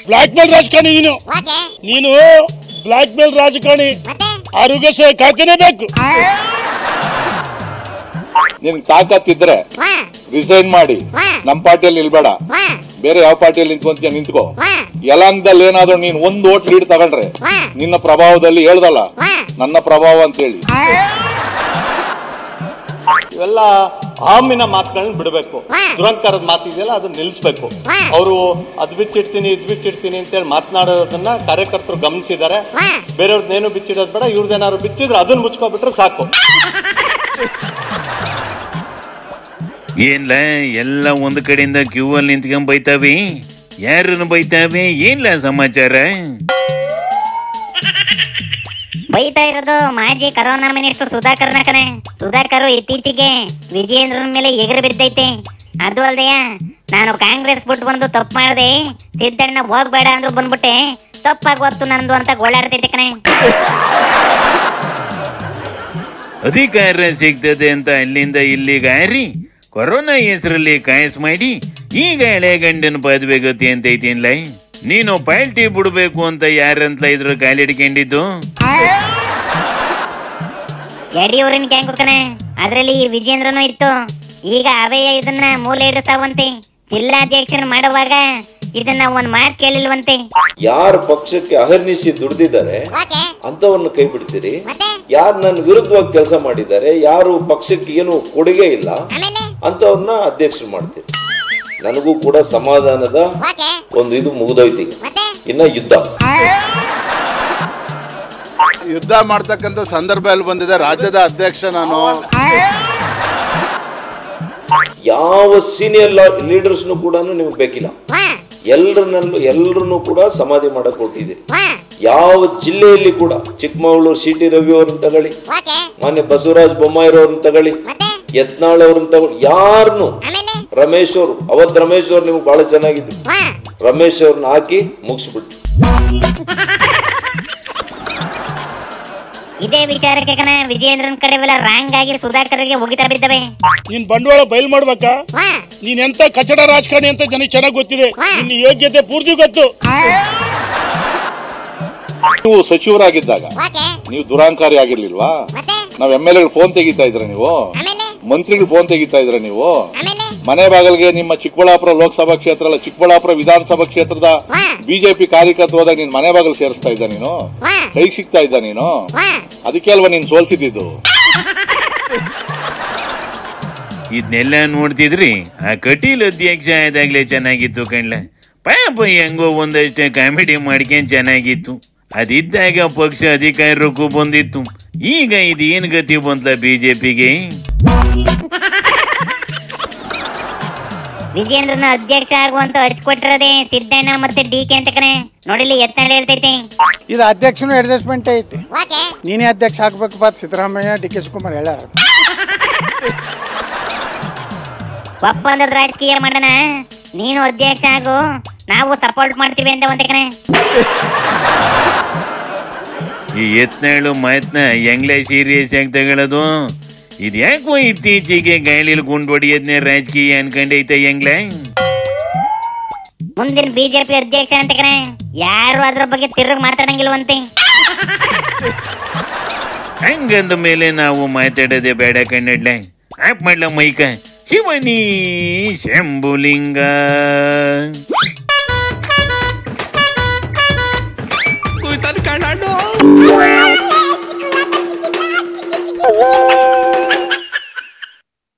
Black mail ರಾಜಕಾರಣಿ ನೀನು black mail ರಾಜಕಾರಣಿ ಆರೋಗ್ಯ ಕಾಕನೇ ಬೇಕು. ನಿನ್ ತಾಕತ್ತಿದ್ರೆ ರಿಸೈನ್ ಮಾಡಿ ನಮ್ ಪಾರ್ಟಿಯಲ್ಲಿ ನಿಲ್ಬೇಡ, ಬೇರೆ ಯಾವ ಪಾರ್ಟಿಯಲ್ಲಿ ನಿಂತ್ಕೊಂತೀಯ ನಿಂತ್ಕೋ. ಯಲಾಂಗದಲ್ಲಿ ಏನಾದ್ರು ನೀನ್ ಒಂದು ಓಟ್ ಲೀಡ್ ತಗೊಂಡ್ರೆ ನಿನ್ನ ಪ್ರಭಾವದಲ್ಲಿ ಹೇಳ್ದಲ್ಲ ನನ್ನ ಪ್ರಭಾವ ಅಂತ ಹೇಳಿ ಇವೆಲ್ಲ ಆಮಿನ ಮಾತುಗಳನ್ನ ಬಿಡಬೇಕು. ದುರಂಕಾರದ ಮಾತಿದೆಯಲ್ಲ ಅದನ್ನ ನಿಲ್ಲಿಸ್ಬೇಕು. ಅವರು ಅದ್ ಬಿಚ್ಚಿಡ್ತೀನಿ ಇದ್ ಬಿಚ್ಚಿಡ್ತೀನಿ ಅಂತೇಳಿ ಮಾತನಾಡೋದನ್ನ ಕಾರ್ಯಕರ್ತರು ಗಮನಿಸಿದ್ದಾರೆ. ಬೇರೆಯವ್ರದ್ದೇನು ಬಿಚ್ಚಿಡೋದು ಬೇಡ, ಇವ್ರದ್ದೇನಾದ್ರು ಬಿಚ್ಚಿದ್ರೆ ಅದನ್ನ ಮುಚ್ಕೊಬಿಟ್ರೆ ಸಾಕು. ಏನ್ಲ ಎಲ್ಲ ಒಂದು ಕಡೆಯಿಂದ ಕ್ಯೂ ಅಲ್ಲಿ ನಿಂತ್ಕೊಂಡ್ ಬೈತಾವೆ, ಯಾರನ್ನು ಬೈತಾವೆ, ಏನ್ಲ ಸಮಾಚಾರ? ಬೈತಾ ಇರೋದು ಮಾಜಿ ಕರೋನಾ ಮಿನಿಸ್ಟರ್ ಸುಧಾಕರ್ನ ಕಣೆ. ಸುಧಾಕರ್ ಇತ್ತೀಚೆಗೆ ವಿಜಯೇಂದ್ರನ ಮೇಲೆ ಎಗರು ಬಿದ್ದೈತೆ. ಅದು ಅಲ್ದೆಯ ನಾನು ಕಾಂಗ್ರೆಸ್ ಬಿಟ್ಟು ಬಂದು ತಪ್ಪು ಮಾಡಿದೆ, ಸಿದ್ದಣ್ಣ ಹೋಗ್ಬೇಡ ಅಂದ್ರು ಬಂದ್ಬಿಟ್ಟೆ, ತಪ್ಪಾಗೋತ್ತು ನಂದು ಅಂತ ಗೋಳಾಡ್ತೈತೆ ಕಣೆ. ಅಧಿಕಾರ ಸಿಗ್ತದೆ ಅಂತ ಅಲ್ಲಿಂದ ಇಲ್ಲಿಗೆ ಹಾರಿ ಕೊರೋನಾ ಹೆಸರಲ್ಲಿ ಕಾಯಸ್ ಮಾಡಿ ಈಗ ಹಳೆ ಗಂಡನ ಪದವಿ ಗತಿ ಅಂತ ಐತಿನ್ಲ. ನೀನು ಪಾಲ್ಟಿ ಬಿಡ್ಬೇಕು ಅಂತ ಯಾರಂತ ಇದ್ರ ಕಾಲಿಡ್ಕೊಂಡಿದ್ದು? ಯಡಿಯೂರಿನ ಗ್ಯಾಂಗ್ ಕಣೆ, ಅದ್ರಲ್ಲಿ ವಿಜೇಂದ್ರನು ಇತ್ತು. ಈಗ ಅವೇ ಇದನ್ನ ಮೂಲೆ ಇಡಿಸ್ತಾವಂತೆ. ಜಿಲ್ಲಾಧ್ಯಕ್ಷನ ಮಾಡುವಾಗ ಇದನ್ನ ಒಂದ್ ಮಾತು ಕೇಳಿಲ್ವಂತೆ. ಯಾರು ಪಕ್ಷಕ್ಕೆ ಅಹರ್ನಿಶಿ ದುಡ್ದಿದ್ದಾರೆ ಅಂತವನ್ನ ಕೈ ಬಿಡ್ತೀರಿ, ಯಾರು ನನ್ನ ವಿರುದ್ಧವಾಗಿ ಕೆಲಸ ಮಾಡಿದ್ದಾರೆ, ಯಾರು ಪಕ್ಷಕ್ಕೆ ಏನು ಕೊಡುಗೆ ಇಲ್ಲ ಅಂತವ್ರನ್ನ ಅಧ್ಯಕ್ಷರು ಮಾಡ್ತೀರಿ. ನನಗೂ ಕೂಡ ಸಮಾಧಾನದ ಒಂದು ಇದು ಮುಗಿದೋಯ್ತು. ಇನ್ನ ಯುದ್ಧ ಮಾಡ್ತಕ್ಕಂಥ ಸಂದರ್ಭ ಅಲ್ಲಿ ಬಂದಿದೆ. ರಾಜ್ಯದ ಅಧ್ಯಕ್ಷ ನಾನು. ಯಾವ ಸೀನಿಯರ್ ಲೀಡರ್ಸ್ನು ಕೂಡ ನಿಮ್ಗೆ ಬೇಕಿಲ್ಲ. ಎಲ್ಲರನ್ನು ಕೂಡ ಸಮಾಧಿ ಮಾಡಕ್ ಕೊಟ್ಟಿದ್ದೀರಿ. ಯಾವ ಜಿಲ್ಲೆಯಲ್ಲಿ ಕೂಡ ಚಿಕ್ಕಮಗಳೂರು ಸಿಟಿ ರವಿ ಅವ್ರನ್ನ ತಗೊಳ್ಳಿ, ಮಾನ್ಯ ಬಸವರಾಜ ಬೊಮ್ಮಾಯಿರವ್ರನ್ನ ತಗೊಳ್ಳಿ, ಯತ್ನಾಳ್ ಅವ್ರನ್ನ ತಗೊಳ್ಳಿ, ಯಾರನ್ನು ರಮೇಶ್ ಅವರು ಅವತ್ ರಮೇಶ್ ಅವ್ರು ನಿಮ್ಗೆ ಬಹಳ ಚೆನ್ನಾಗಿದ್ರು. ರಮೇಶ್ ಅವ್ರನ್ನ ಹಾಕಿ ಮುಗಿಸ್ಬಿಟ್ಟು ಇದೇ ವಿಚಾರಕ್ಕೆ ಕಣ ವಿಜಯೇಂದ್ರನ್ ಕಡೆ ರಾಂಗ್ ಆಗಿ ಸುಧಾಕರ್ಗೆ ಹೋಗಿತಾ ಬಿದ್ದವೆ. ನೀನ್ ಬಂಡವಾಳ ಬಯಲ್ ಮಾಡ್ಬೇಕಾ? ನೀನ್ ಎಂತ ಕಚಡ ರಾಜಕಾರಣಿ ಅಂತ ಜನಕ್ಕೆ ಚೆನ್ನಾಗಿ ಗೊತ್ತಿದೆ. ನಿನ್ನ ಯೋಗ್ಯತೆ ಪೂರ್ತಿ ಗೊತ್ತು. ನೀವು ಸಚಿವರಾಗಿದ್ದಾಗ ನೀವು ದುರಾಂಕಾರಿ ಆಗಿರ್ಲಿಲ್ವಾ? ನಾವ್ MLA ಫೋನ್ ತೆಗಿತಾ ಇದ್ರ, ನೀವು ಮಂತ್ರಿಗಳು ಫೋನ್ ತೆಗಿತಾ ಇದ್ರ, ನೀವು ಮನೆ ಬಾಗಿಲಿಗೆ ನಿಮ್ಮ ಚಿಕ್ಕಬಳ್ಳಾಪುರ ಲೋಕಸಭಾ ಕ್ಷೇತ್ರ ಅಲ್ಲ, ಚಿಕ್ಕಬಳ್ಳಾಪುರ ವಿಧಾನಸಭಾ ಕ್ಷೇತ್ರದ ಬಿಜೆಪಿ ಕಾರ್ಯಕರ್ತ ಹೋದಾಗ ನೀನ್ ಮನೆ ಬಾಗಿಲು ಸೇರಿಸ್ತಾ ಇದ್ದ, ನೀನು ಕೈಗೆ ಸಿಗ್ತಾ ಇದ್ದ, ನೀನು ಅದಕ್ಕೆ ಅಲ್ವಾ ನೀನ್ ಸೋಲ್ಸಿದ್ದು. ಇದನ್ನೆಲ್ಲ ನೋಡ್ತಿದ್ರಿ ಆ ಕಟೀಲ್ ಅಧ್ಯಕ್ಷ ಆದಾಗ್ಲೇ ಚೆನ್ನಾಗಿತ್ತು ಕಣ್ಲ. ಪಾಪ ಹೆಂಗೋ ಒಂದಷ್ಟೇ ಕಾಮಿಡಿ ಮಾಡ್ಕೊಂಡ್ ಚೆನ್ನಾಗಿತ್ತು. ಅದಿದ್ದಾಗ ಪಕ್ಷ ಅಧಿಕಾರಕ್ಕೂ ಬಂದಿತ್ತು. ಈಗ ಇದೇನ್ ಗತಿ ಬಂತಲ್ಲ ಬಿಜೆಪಿಗೆ? ವಿಜೇಂದ್ರನ ಅಧ್ಯಕ್ಷ ಆಗುವಂತ ಹಚ್ಕೊಟ್ಟಿರೋದೇ ಸಿದ್ದಣ್ಣ ಮತ್ತೆ DK ಅಂತ ಕಣೆ. ನೋಡಿಲಿ ಯತ್ನಾಳ್ ಹೇಳ್ತೈತಿ, ಇದು ಅಧ್ಯಕ್ಷನು ಅಡ್ಜಸ್ಟ್ಮೆಂಟ್ ಐತಿ. ನೀನೇ ಅಧ್ಯಕ್ಷ ಆಗ್ಬೇಕಪ್ಪ ಸಿದ್ದರಾಮಯ್ಯ DK ಶಿವಕುಮಾರ್ ಹೇಳ. ಒಪ್ಪಂದದ ರಾಜಕೀಯ ಮಾಡೋಣ, ನೀನು ಅಧ್ಯಕ್ಷ ಆಗು, ನಾವು ಸಪೋರ್ಟ್ ಮಾಡ್ತೀವಿ ಅಂತ ಒಂದೇ ಕಣೆ. ಈ ಯತ್ನಾಳು ಮಾತನ್ನ ಹೆಂಗ್ಲೇ ಸೀರಿಯಸ್ ಆಗಿ ತಗೊಳ್ಳೋದು? ಇದ್ಯಾಕೋ ಇತ್ತೀಚೆಗೆ ಗಾಳಿಲಿ ಗುಂಡು ಹೊಡಿಯೋದ್ನೇ ರಾಜಕೀಯ ಅನ್ಕೊಂಡೈತೆ ಹೆಂಗ್ಲ? ಮುಂದಿನ ಬಿಜೆಪಿ ಅಧ್ಯಕ್ಷ ಅಂತ ಕಣೆ, ಯಾರು ಅದ್ರ ಬಗ್ಗೆ ತಿರುಗಿ ಮಾತಾಡಂಗಿಲ್ವಂತೆ. ಹಂಗಂದ ಮೇಲೆ ನಾವು ಮಾತಾಡೋದೇ ಬೇಡ ಕಣ್ಣಡ್ಲ. ಆಪ್ ಮಾಡ್ಲ ಮೈಕ ಶಿವನಿ ಶಂಭುಲಿಂಗ.